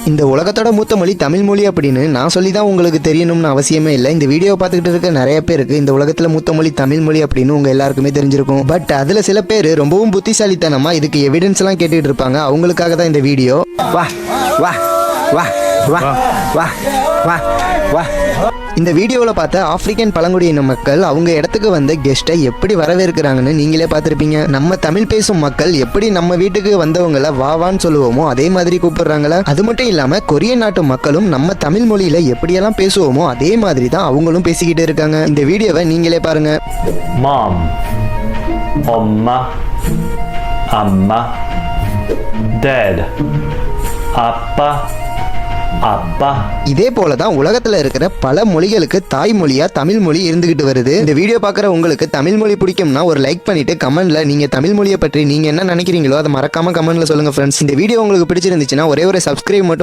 இந்த உலகத்தோட மூத்த மொழி தமிழ் மொழி அப்படின்னு நான் சொல்லி தான் உங்களுக்கு தெரியணும்னு அவசியமே இல்லை. இந்த வீடியோ பார்த்துக்கிட்டு இருக்க நிறைய பேருக்கு இந்த உலகத்துல மூத்த மொழி தமிழ் மொழி அப்படின்னு உங்க எல்லாருக்குமே தெரிஞ்சிருக்கும். பட் அதுல சில பேர் ரொம்பவும் புத்திசாலித்தனமா இதுக்கு எவிடன்ஸ் எல்லாம் கேட்டுட்டு இருப்பாங்க. அவங்களுக்காக தான் இந்த வீடியோ. வா வா வா வா வா வா வா. இந்த வீடியோவில் பார்த்த ஆப்பிரிக்கன் பழங்குடியின மக்கள் அவங்க இடத்துக்கு வந்த கெஸ்ட்டை எப்படி வரவேற்கிறாங்கன்னு நீங்களே பார்த்துருப்பீங்க. நம்ம தமிழ் பேசும் மக்கள் எப்படி நம்ம வீட்டுக்கு வந்தவங்களை வாவான்னு சொல்லுவோமோ அதே மாதிரி கூப்பிடுறாங்களா. அது மட்டும் இல்லாமல் கொரியன் நாட்டு மக்களும் நம்ம தமிழ் மொழியில எப்படியெல்லாம் பேசுவோமோ அதே மாதிரி தான் அவங்களும் பேசிக்கிட்டு இருக்காங்க. இந்த வீடியோவை நீங்களே பாருங்க. மாம், அம்மா, அம்மா, டேட், அப்பா, அப்பா. இதே போல தான் உலகத்துல இருக்கிற பல மொழிகளுக்கு தாய்மொழியா தமிழ் மொழி இருந்துகிட்டு வருது. இந்த வீடியோ பார்க்குற உங்களுக்கு தமிழ் மொழி பிடிக்கும்னா ஒரு லைக் பண்ணிட்டு கமெண்ட்ல நீங்க தமிழ் மொழியை பற்றி நீங்க என்ன நினைக்கிறீங்களோ அதை மறக்காம கமெண்ட்ல சொல்லுங்க ஃப்ரெண்ட்ஸ். இந்த வீடியோ உங்களுக்கு பிடிச்சிருந்துச்சுன்னா ஒரே ஒரு சப்ஸ்கிரைப் மட்டும்